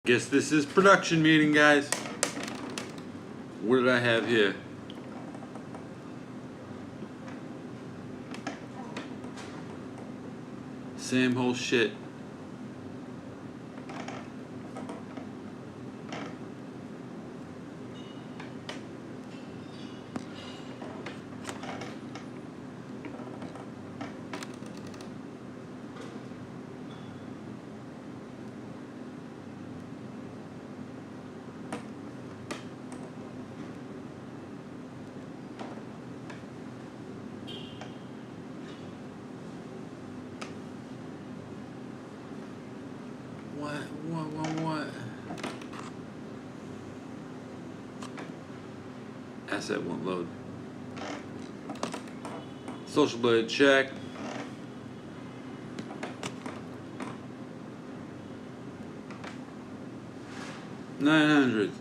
Guess this is production meeting, guys. What did I have here? Same whole shit. What? Asset won't load. Social blade check. $900.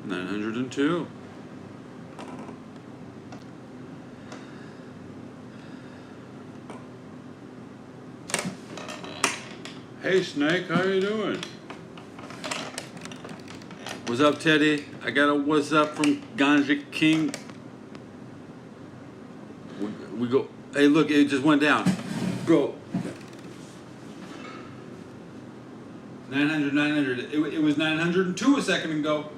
$902. Hey Snake, how you doing? What's up, Teddy? I got a what's up from Ganja King. We go. Hey, look, it just went down, bro. 900. It was 902 a second ago.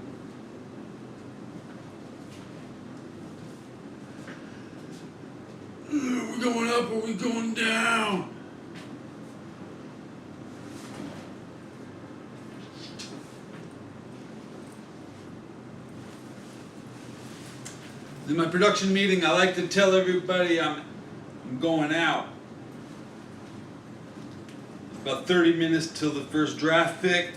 Are we going up or are we going down? In my production meeting, I like to tell everybody I'm going out. About 30 minutes till the first draft pick.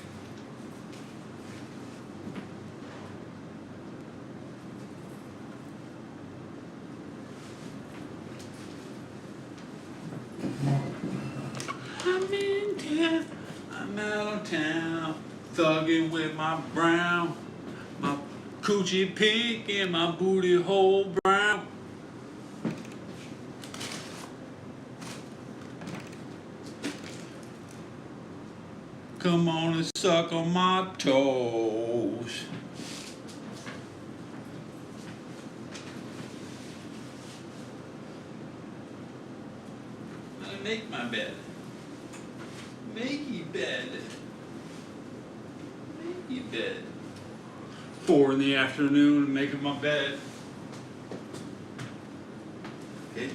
I'm in town, I'm out of town, thugging with my brown, my coochie pink and my booty hole brown. Come on and suck on my toes. I make my bed. Make your bed. Make your bed. 4 in the afternoon, making my bed. Okay.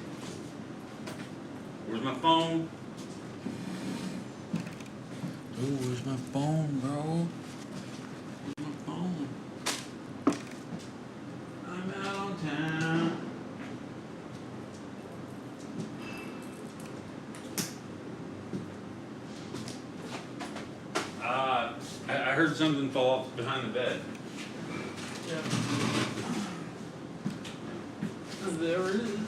Where's my phone? Oh, where's my phone, bro? Where's my phone? I'm out on town. I heard something fall off behind the bed. Yeah. There it is.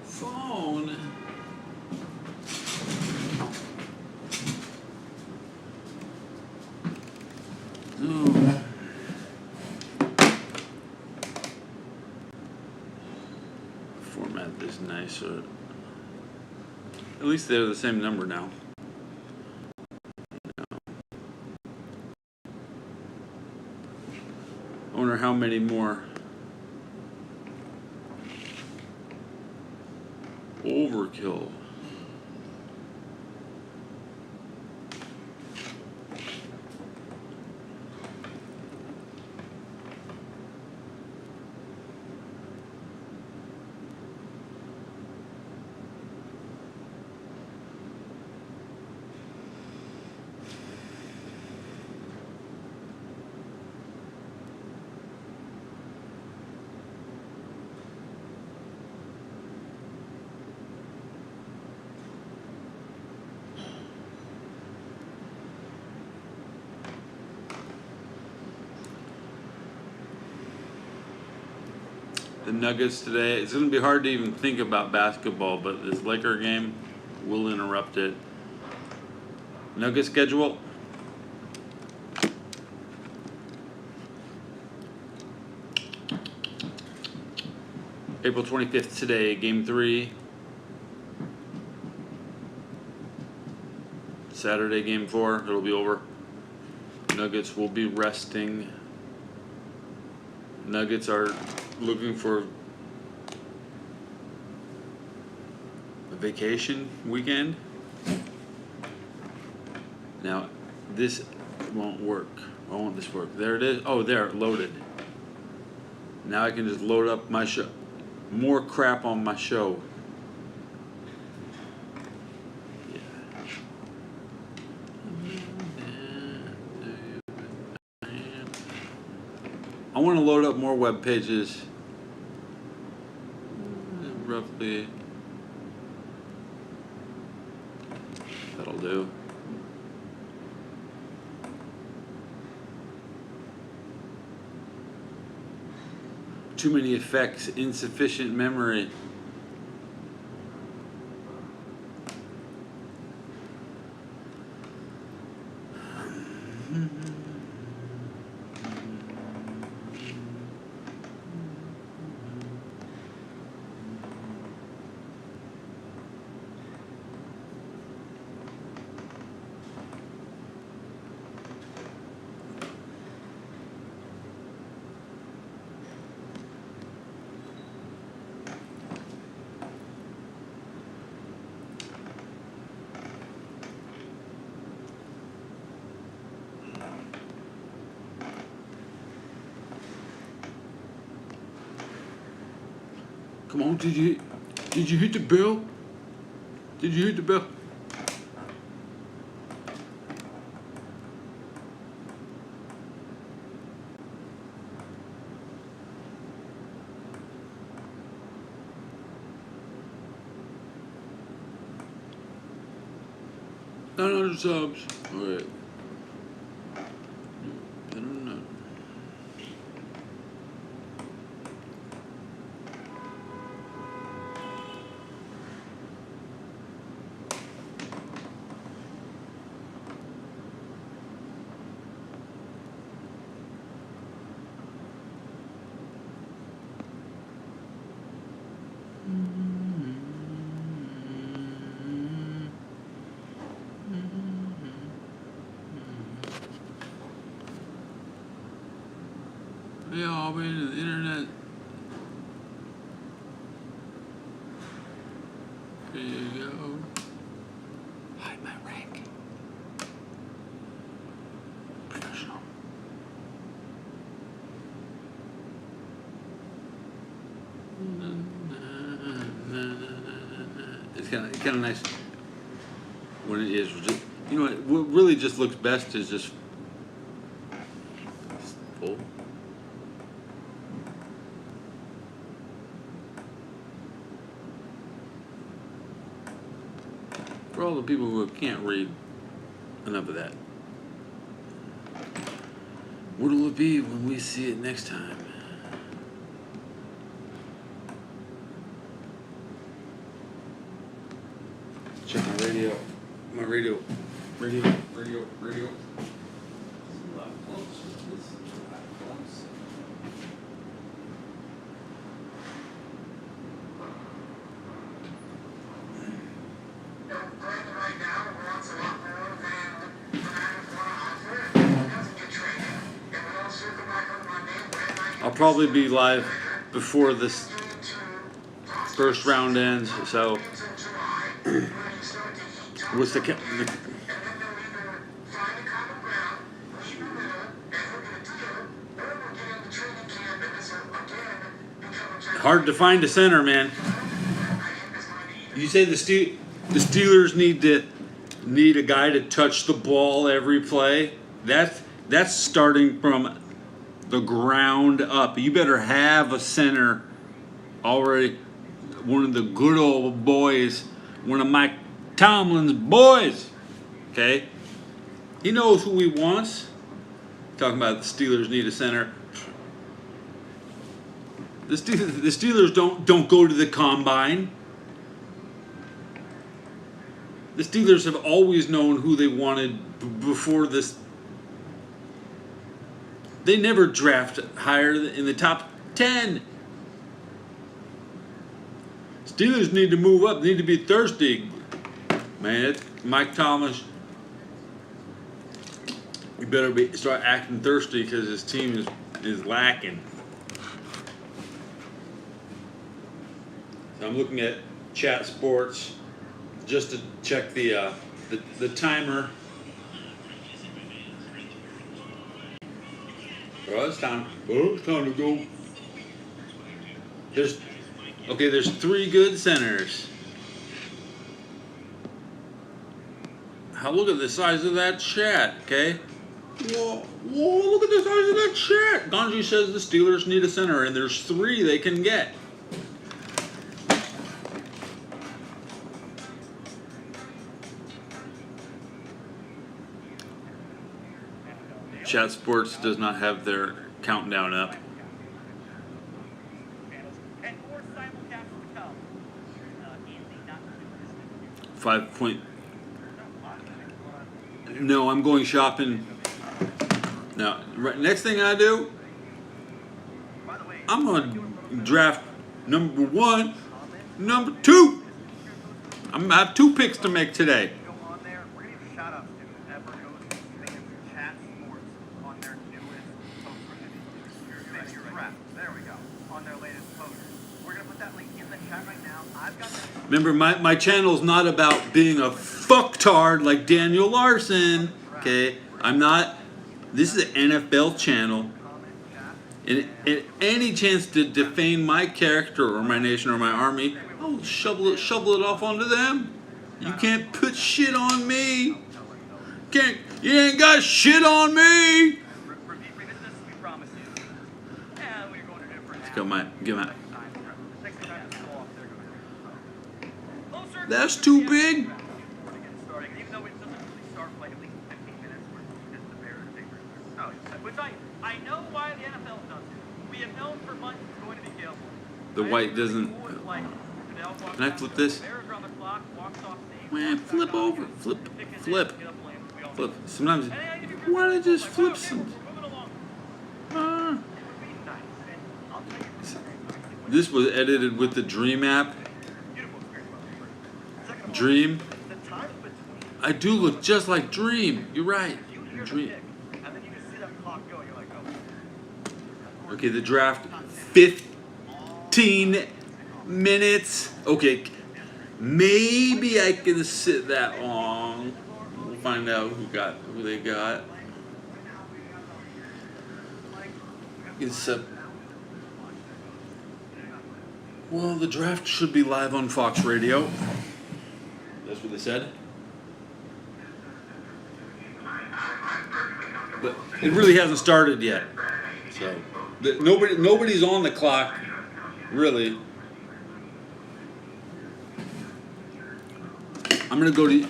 Phone. Oh. Format this nicer. At least they're the same number now. I wonder how many more overkill. The Nuggets today. It's going to be hard to even think about basketball, but this Laker game will interrupt it. Nugget schedule. April 25th today, game 3. Saturday, game 4. It'll be over. Nuggets will be resting. Nuggets are looking for a vacation weekend. Now, this won't work. Why won't this work? There it is. Oh, there, loaded. Now I can just load up my show. More crap on my show. Yeah. I want to load up more web pages. Roughly. That'll do. Too many effects, insufficient memory. Come on, did you hit the bell? Did you hit the bell? $900 subs. All right. I don't know. Yeah, I'll be in the internet. There you go. Hide my rank. Professional. It's kind of nice when it is. You know, what really just looks best is just full. For all the people who can't read, enough of that. What'll it be when we see it next time? Check my radio. My radio. Radio. I'll probably be live before this first round ends, so what's the hard to find a center, man. You say the Steelers need a guy to touch the ball every play. That's starting from the ground up. You better have a center already. One of the good old boys, one of Mike Tomlin's boys. Okay, he knows who he wants. Talking about the Steelers need a center. The Steelers don't go to the combine. The Steelers have always known who they wanted before this. They never draft higher in the top 10. Steelers need to move up. They need to be thirsty. Man, Mike Thomas, you better start acting thirsty because his team is lacking. So I'm looking at Chat Sports just to check the timer. Oh, it's time. Oh, it's time to go. There's 3 good centers. Look at the size of that chat, okay? Whoa, look at the size of that chat. Ganji says the Steelers need a center, and there's 3 they can get. Chat Sports does not have their countdown up. No, I'm going shopping. Now, next thing I do, I'm going to draft number 1, number 2. I'm going to have 2 picks to make today. Remember, my channel's not about being a fucktard like Daniel Larson, okay? I'm not. This is an NFL channel. And any chance to defame my character or my nation or my army, I'll shovel it off onto them. You can't put shit on me. You ain't got shit on me. Let's get my. That's too big. I know why the NFL does it. We have known for months it's going to be careful. The white doesn't. Can I flip this? Man, flip over. Flip. Sometimes. Why don't I just flip some? This was edited with the Dream app. Dream. I do look just like Dream. You're right. Dream. Okay, the draft, 15 minutes. Okay, maybe I can sit that long. We'll find out who they got. Well, the draft should be live on Fox Radio. That's what they said. But it really hasn't started yet. So nobody's on the clock, really. I'm gonna go to.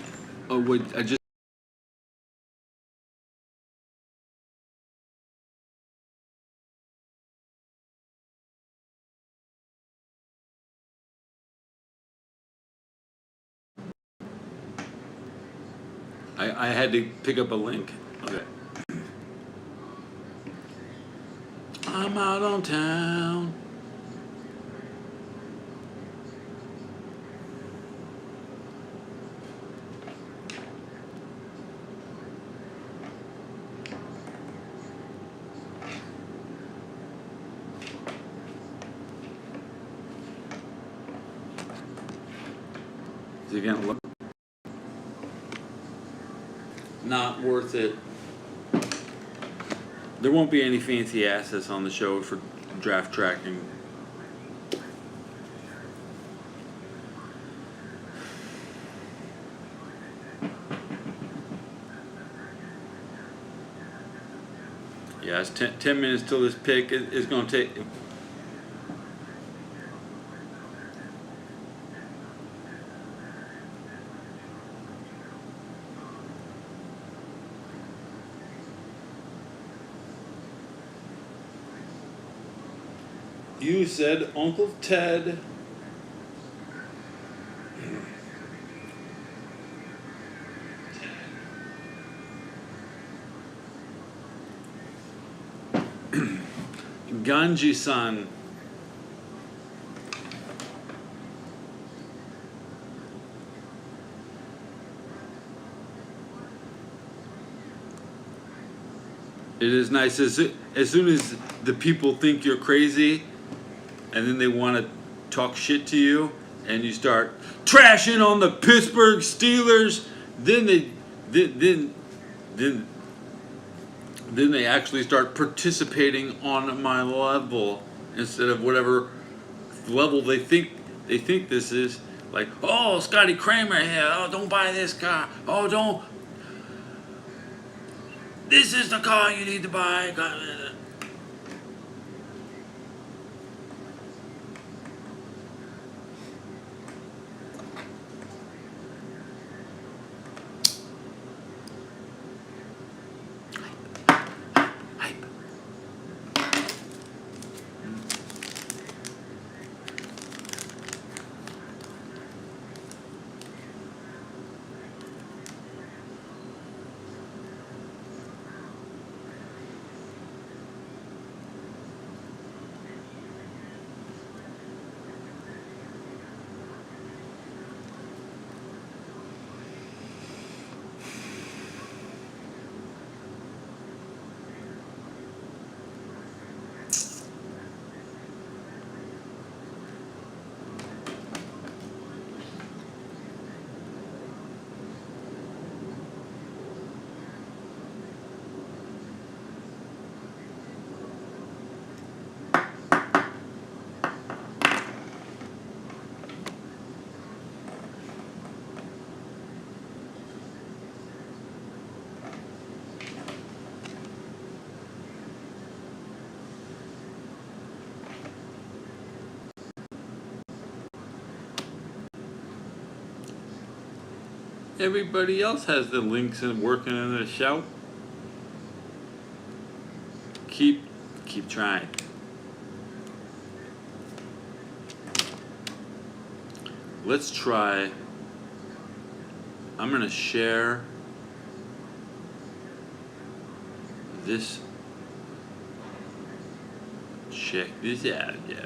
Oh wait, I had to pick up a link. Okay. I'm out on town. Is it gonna look? Not worth it. There won't be any fancy assets on the show for draft tracking. Yeah, it's 10 minutes till this pick is going to take. You said Uncle Ted. Ganji-san. It is nice as soon as the people think you're crazy, and then they want to talk shit to you, and you start trashing on the Pittsburgh Steelers. Then they actually start participating on my level instead of whatever level they think this is. Like, oh, Scotty Kramer here. Oh, don't buy this car. Oh, don't. This is the car you need to buy. Hype. Everybody else has the links and working in the shout. Keep trying. Let's try. I'm gonna share this. Check this out, yo.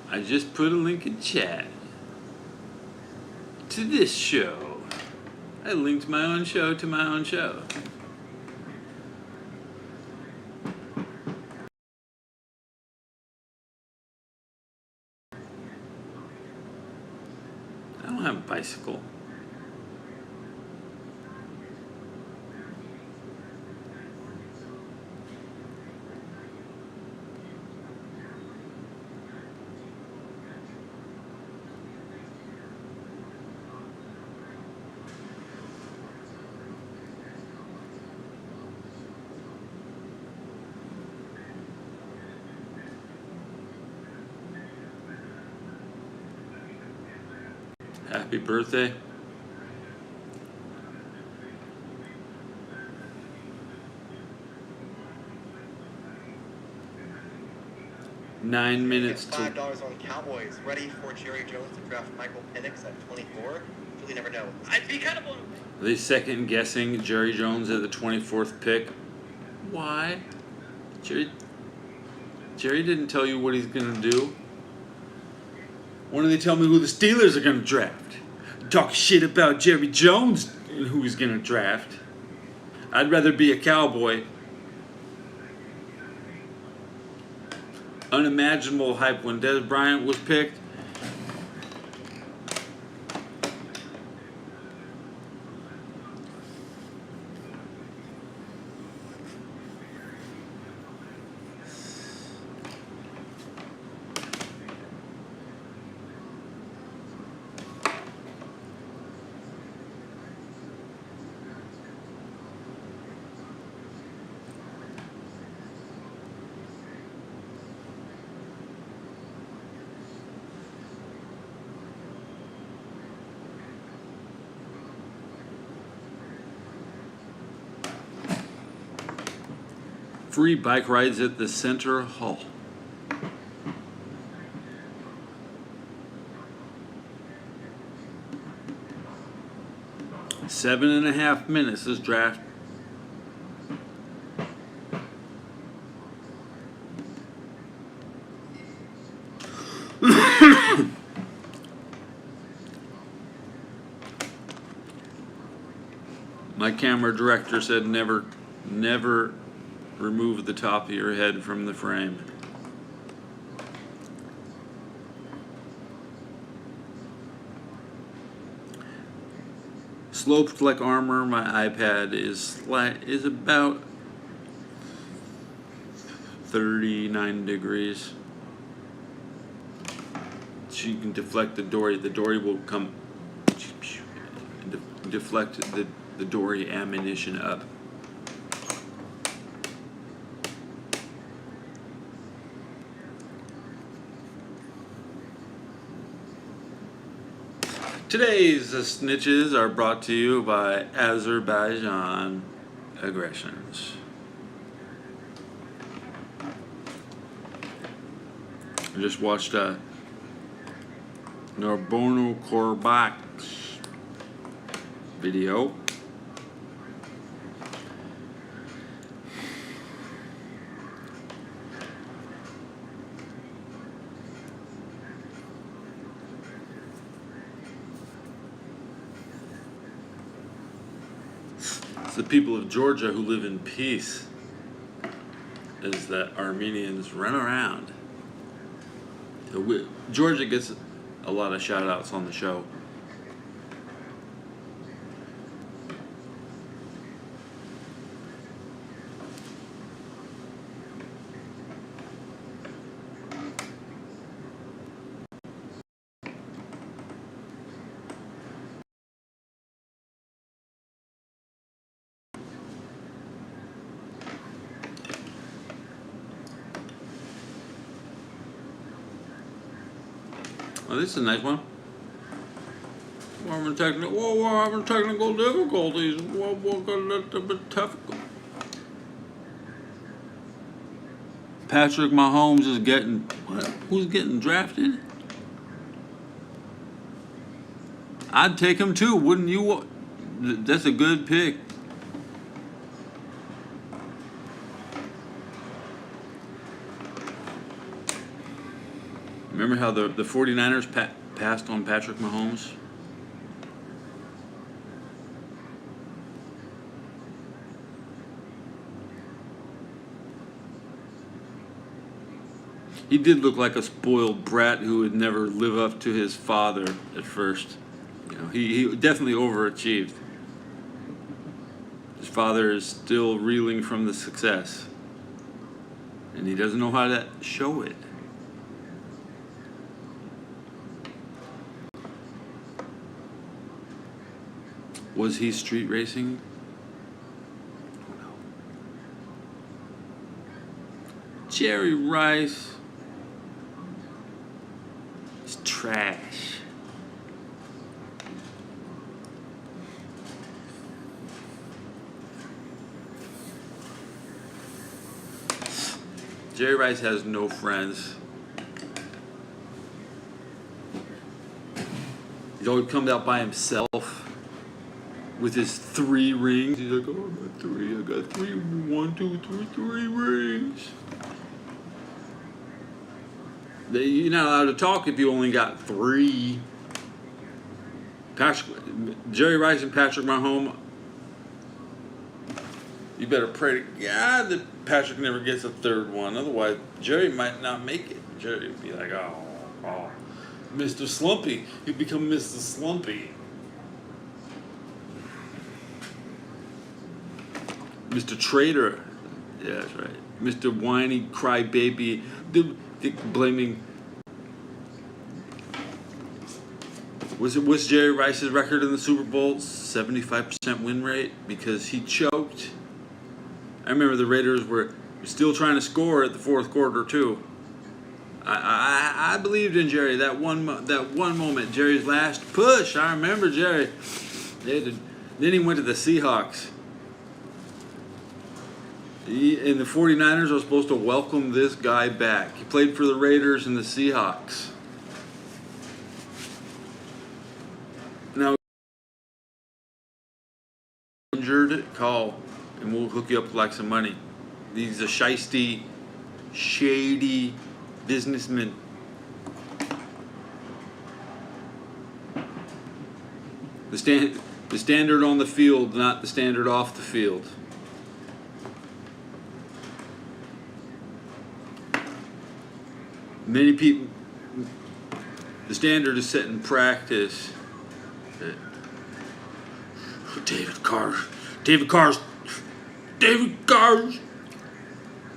I just put a link in chat to this show. I linked my own show to my own show. I don't have a bicycle. Happy birthday. Nine minutes to $5 on Cowboys. Ready for Jerry Jones to draft Michael Penix at 24? Really never know. I'd be kind of. Are they second guessing Jerry Jones at the 24th pick? Why? Jerry didn't tell you what he's gonna do. Why don't they tell me who the Steelers are gonna draft? Talk shit about Jerry Jones and who he's gonna draft. I'd rather be a Cowboy. Unimaginable hype when Des Bryant was picked. Free bike rides at the Center Hall. Seven and a half minutes this draft. My camera director said never remove the top of your head from the frame. Sloped like armor, my iPad is about 39 degrees. So you can deflect the dory. The dory will come deflect the dory ammunition up. Today's snitches are brought to you by Azerbaijan Aggressions. I just watched Nagorno-Karabakh's video. It's the people of Georgia who live in peace, as that Armenians run around. Georgia gets a lot of shout outs on the show. Oh, this is a nice one. We're having technical difficulties. We're gonna let a bit tough. Patrick Mahomes is getting what? Who's getting drafted? I'd take him too, wouldn't you? That's a good pick. Remember how the 49ers passed on Patrick Mahomes? He did look like a spoiled brat who would never live up to his father at first. You know, he definitely overachieved. His father is still reeling from the success, and he doesn't know how to show it. Was he street racing? No. Jerry Rice is trash. Jerry Rice has no friends. He's always come out by himself. With his 3 rings, he's like, oh, I got 3, 1, 2, 3 rings. You're not allowed to talk if you only got 3. Jerry Rice and Patrick Mahomes, you better pray to God that Patrick never gets a 3rd one. Otherwise, Jerry might not make it. Jerry would be like, oh, Mr. Slumpy. He'd become Mr. Slumpy. Mr. Trader, yeah, that's right. Mr. Whiny Crybaby, blaming. What's Jerry Rice's record in the Super Bowl? 75% win rate because he choked. I remember the Raiders were still trying to score at the 4th quarter too. I believed in Jerry that one moment, Jerry's last push. I remember Jerry. Then he went to the Seahawks. And the 49ers are supposed to welcome this guy back. He played for the Raiders and the Seahawks. Now, injured, call, and we'll hook you up with like some money. These are shisty, shady businessmen. The standard on the field, not the standard off the field. Many people, the standard is set in practice. David Carr's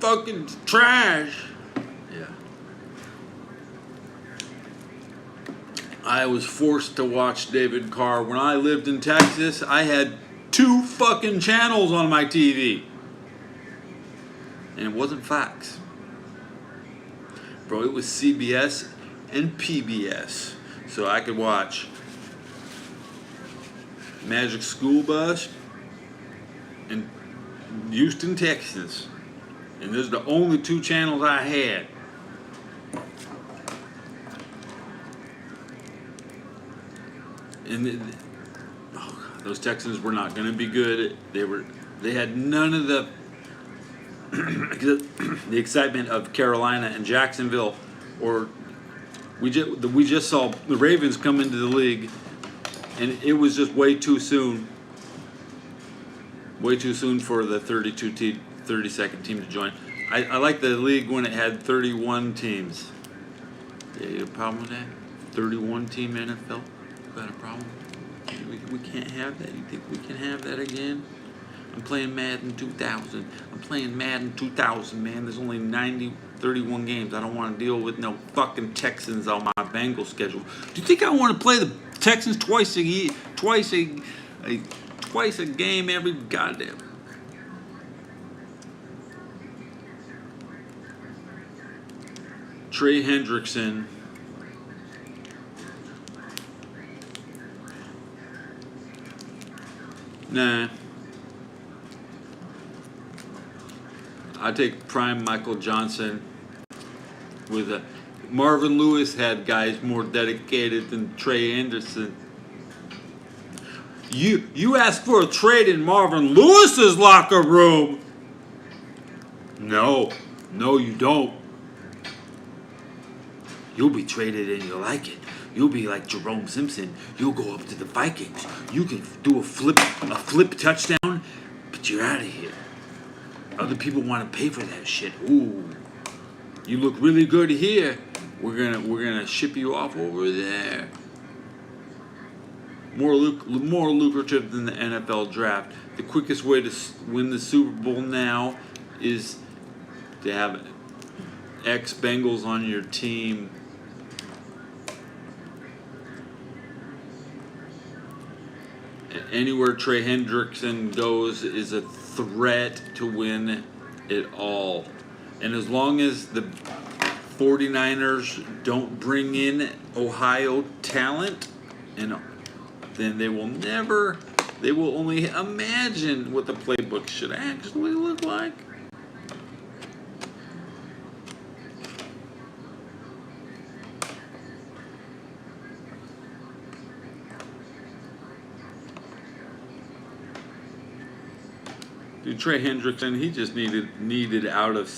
fucking trash. Yeah. I was forced to watch David Carr. When I lived in Texas, I had 2 fucking channels on my TV. And it wasn't Fox. Bro, it was CBS and PBS. So I could watch Magic School Bus and Houston, Texas. And those are the only 2 channels I had. And those Texans were not going to be good. They had none of the the excitement of Carolina and Jacksonville, or we just saw the Ravens come into the league, and it was just way too soon for the 32nd team to join. I like the league when it had 31 teams. Yeah, you have a problem with that? 31 team NFL? Got a problem? We can't have that. You think we can have that again? I'm playing Madden 2000. I'm playing Madden 2000, man. There's only 31 games. I don't want to deal with no fucking Texans on my Bengals schedule. Do you think I want to play the Texans twice a game every goddamn? Trey Hendrickson. Nah. I take prime Michael Johnson with a Marvin Lewis had guys more dedicated than Trey Anderson. You asked for a trade in Marvin Lewis's locker room. No, you don't. You'll be traded and you'll like it. You'll be like Jerome Simpson. You'll go up to the Vikings. You can do a flip touchdown, but you're out of here. Other people want to pay for that shit. Ooh, you look really good here. We're gonna ship you off over there. More lucrative than the NFL draft. The quickest way to win the Super Bowl now is to have ex-Bengals on your team. Anywhere Trey Hendrickson goes is a threat to win it all. And as long as the 49ers don't bring in Ohio talent, then they will only imagine what the playbook should actually look like. Dude, Trey Hendrickson, he just needed out of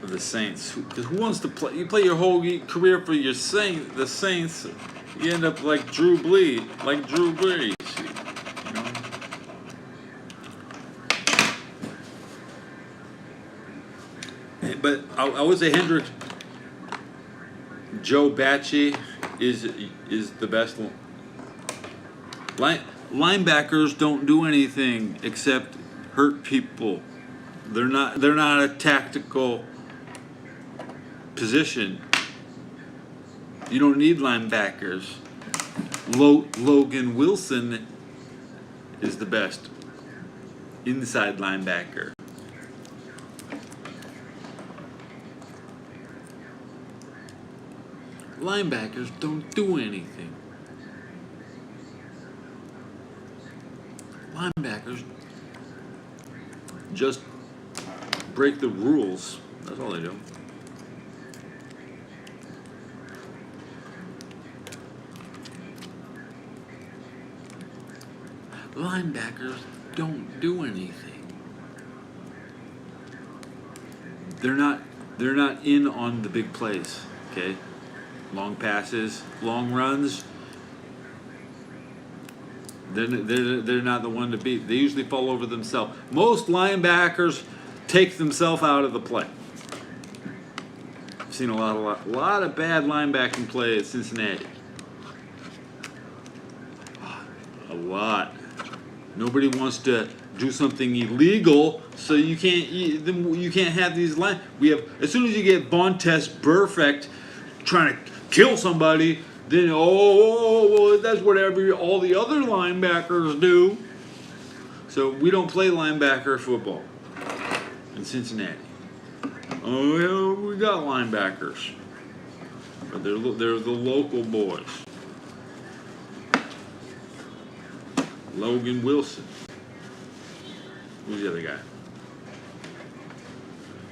the Saints. Because who wants to play? You play your whole career for the Saints. You end up like Drew Brees. You know? But I would say Joe Bacci is the best one. Linebackers don't do anything except hurt people. They're not a tactical position. You don't need linebackers. Logan Wilson is the best inside linebacker. Linebackers don't do anything. linebackers just break the rules. That's all they do. Linebackers don't do anything. They're not in on the big plays, okay? Long passes, long runs. They're not the one to beat. They usually fall over themselves. Most linebackers take themselves out of the play. I've seen a lot of bad linebacking play at Cincinnati. A lot. Nobody wants to do something illegal, so you can't have these line. We have, as soon as you get Vontaze Burfict trying to kill somebody, then well, that's whatever all the other linebackers do. So we don't play linebacker football in Cincinnati. Oh, yeah, we got linebackers, but they're the local boys. Logan Wilson. Who's the other guy?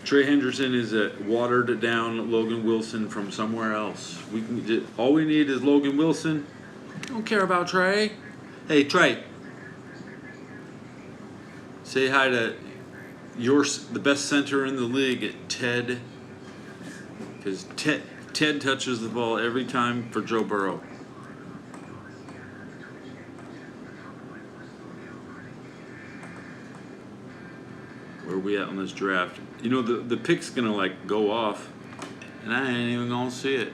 Trey Henderson is a watered down Logan Wilson from somewhere else. All we need is Logan Wilson. Don't care about Trey. Hey Trey, say hi to the best center in the league, Ted, because Ted touches the ball every time for Joe Burrow. Where are we at on this draft? You know, the pick's gonna like go off, and I ain't even gonna see it.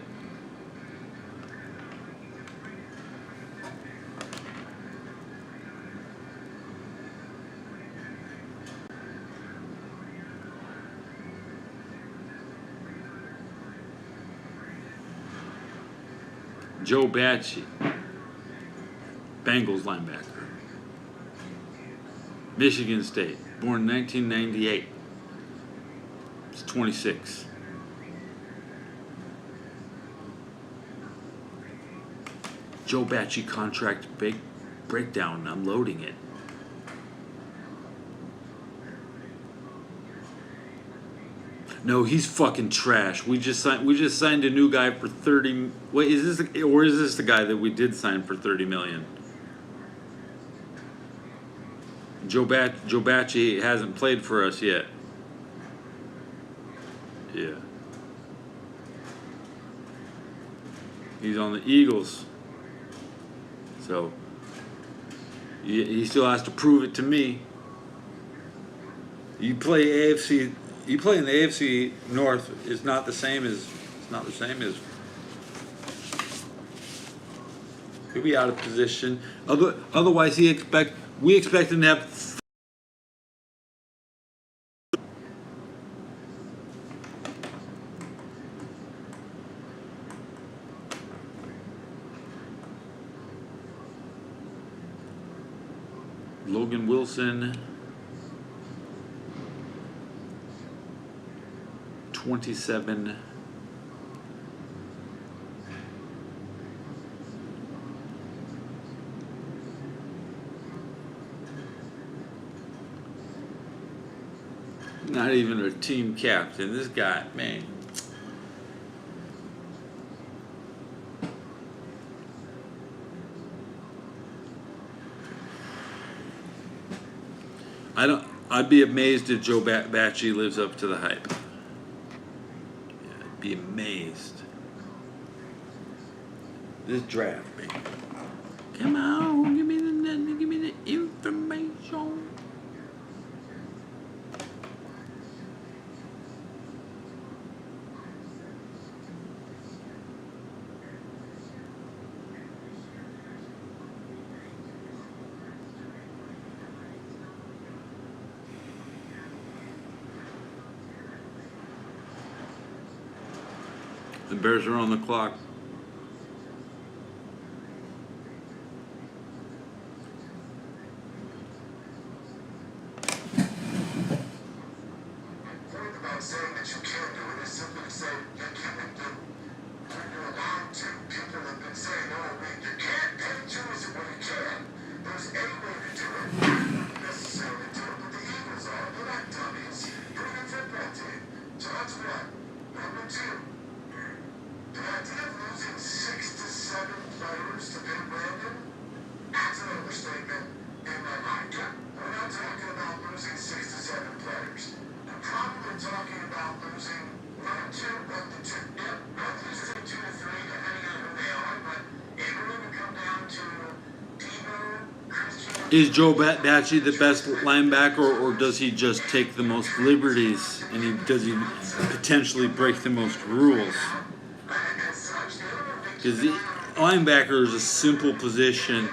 Joe Bachie, Bengals linebacker. Michigan State, born 1998. He's 26. Joe Bachie contract breakdown. I'm loading it. No, he's fucking trash. We just signed a new guy for 30. Wait, is this the guy that we did sign for 30 million? Joe Bachie hasn't played for us yet. Yeah. He's on the Eagles. So he still has to prove it to me. You play in the AFC North. It's not the same as. He'll be out of position. Otherwise, we expect him to have. Logan Wilson, 27. Not even a team captain. This guy, man. I'd be amazed if Joe Bachie lives up to the hype. Yeah, I'd be amazed. This draft, man. Come on, give me the information. The Bears are on the clock. About saying that you can't do it is simply to say you can't do it. You're allowed to. People have been saying, oh, you can't pay Jews when you can. There's a way to do it. Is Joe Bacci the best linebacker, or does he just take the most liberties, and does he potentially break the most rules? Because linebacker is a simple position.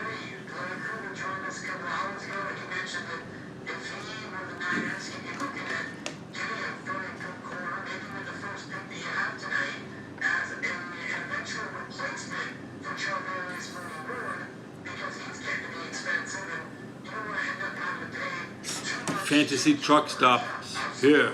Fantasy truck stops here.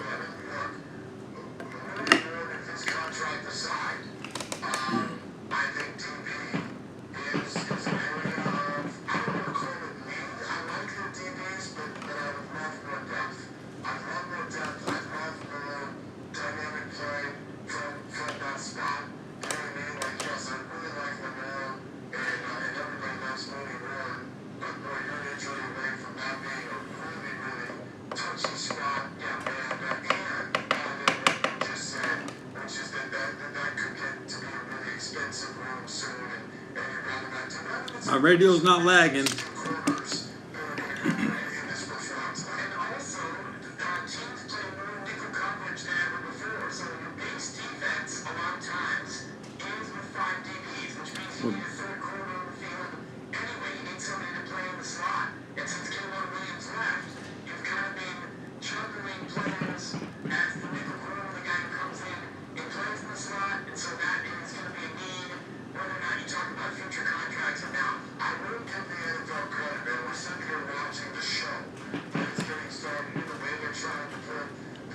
My radio's not lagging.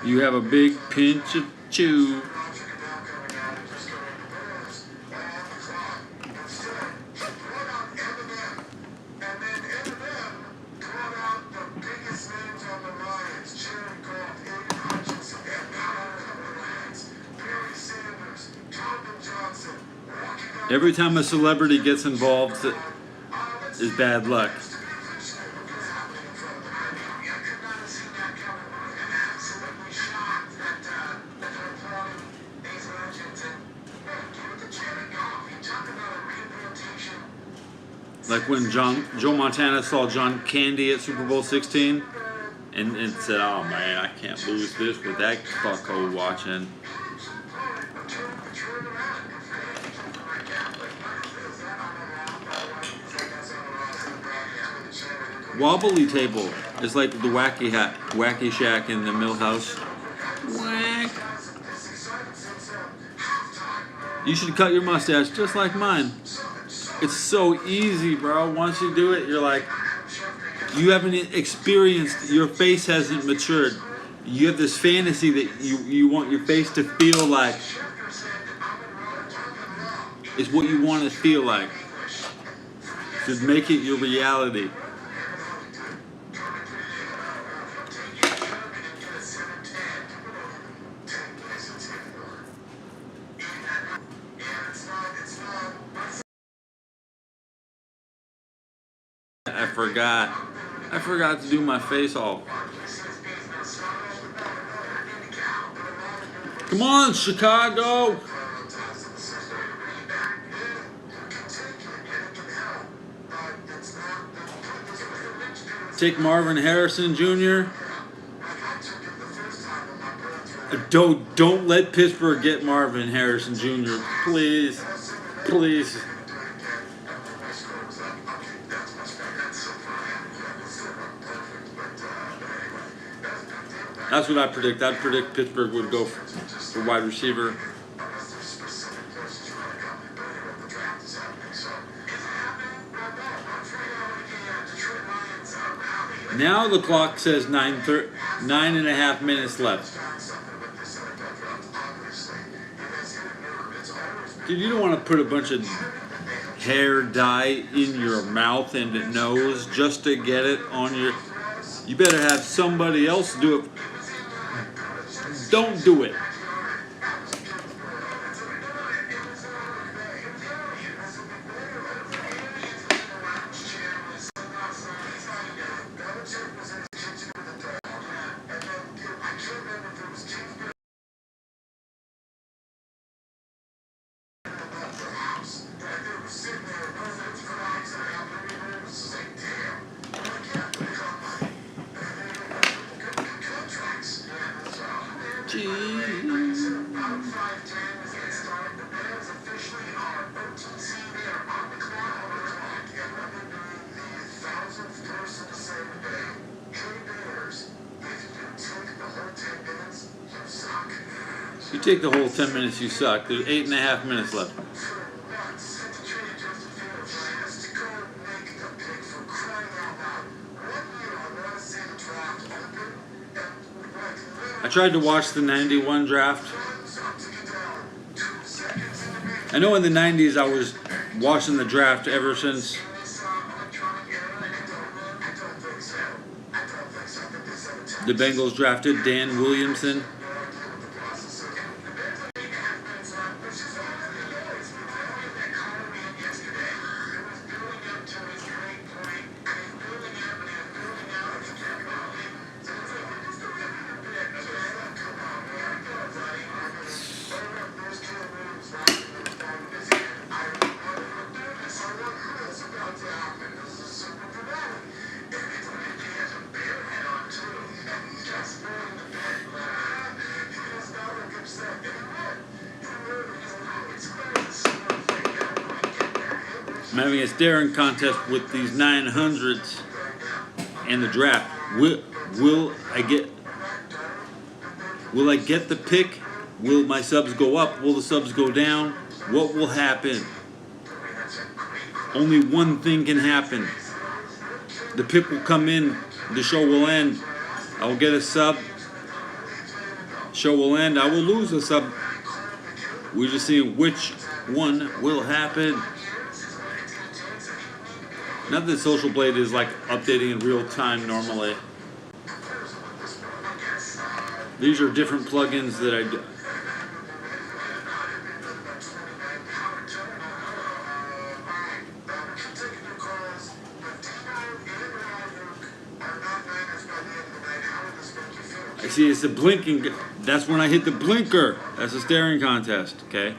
You have a big pinch of chew. Every time a celebrity gets involved, is bad luck. Like when Joe Montana saw John Candy at Super Bowl 16 and said, "Oh man, I can't lose this with that fucko watching." Wobbly table is like the wacky shack in the Millhouse. Whack. You should cut your mustache just like mine. It's so easy, bro. Once you do it, you're like, you haven't experienced, your face hasn't matured. You have this fantasy that you want your face to feel like is what you want to feel like. Just make it your reality. I forgot to do my face off. Come on, Chicago! Take Marvin Harrison Jr. Don't let Pittsburgh get Marvin Harrison Jr. Please. Please. That's what I predict. I'd predict Pittsburgh would go for wide receiver. Now the clock says 9.5 minutes left. Dude, you don't want to put a bunch of hair dye in your mouth and nose just to get it on your... You better have somebody else do it. Don't do it. Gee. About 5:10 as they start. The Bears officially are OTC. They are on the clock. And let me be the 1,000th person to say today, hey Bears, if you take the whole 10 minutes, you suck. You take the whole 10 minutes, you suck. There's 8.5 minutes left. For once, at the trade Justin Fields has to go make the pick for crying out loud. 1 year I want to see the draft open and like I tried to watch the 91 draft. I know in the 90s I was watching the draft ever since the Bengals drafted Dan Williamson. I'm having a staring contest with these 900s and the draft. Will I get the pick? Will my subs go up? Will the subs go down? What will happen? Only one thing can happen. The pick will come in. The show will end. I will get a sub. Show will end. I will lose a sub. We're just seeing which one will happen. Not that Social Blade is like updating in real time normally. These are different plugins that I do. I see it's a blinking. That's when I hit the blinker. That's a staring contest, okay?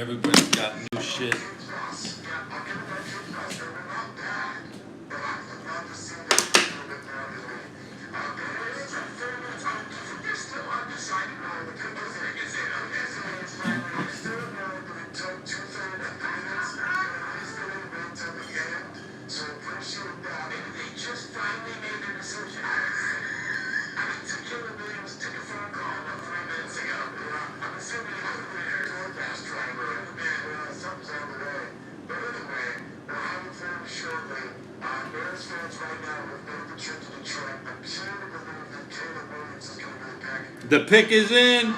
Everybody's got new shit. The pick is in.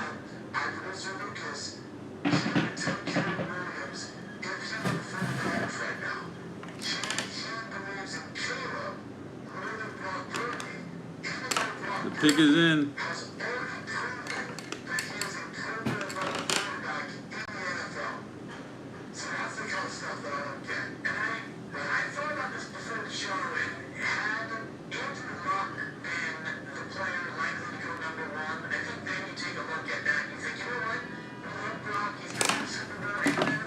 The pick is in.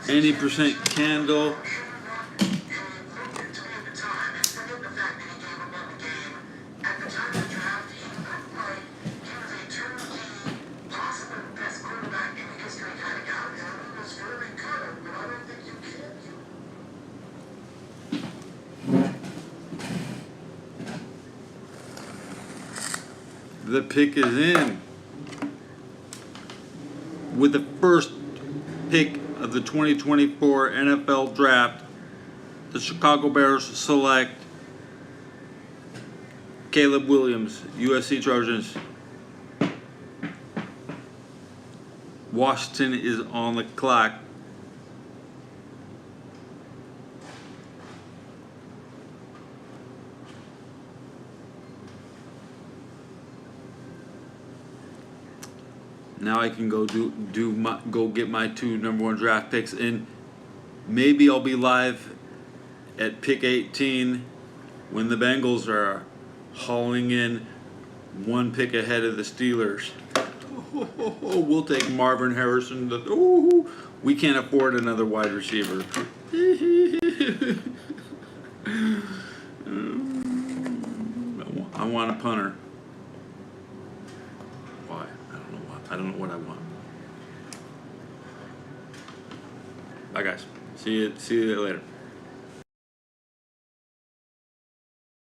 Any percent candle. The pick is in. With the first pick of the 2024 NFL Draft, the Chicago Bears select Caleb Williams, USC Trojans. Washington is on the clock. Now I can go go get my 2 #1 draft picks, and maybe I'll be live at pick 18 when the Bengals are hauling in 1 pick ahead of the Steelers. We'll take Marvin Harrison. We can't afford another wide receiver. I want a punter. Why? I don't know what I want. Bye guys. See you later.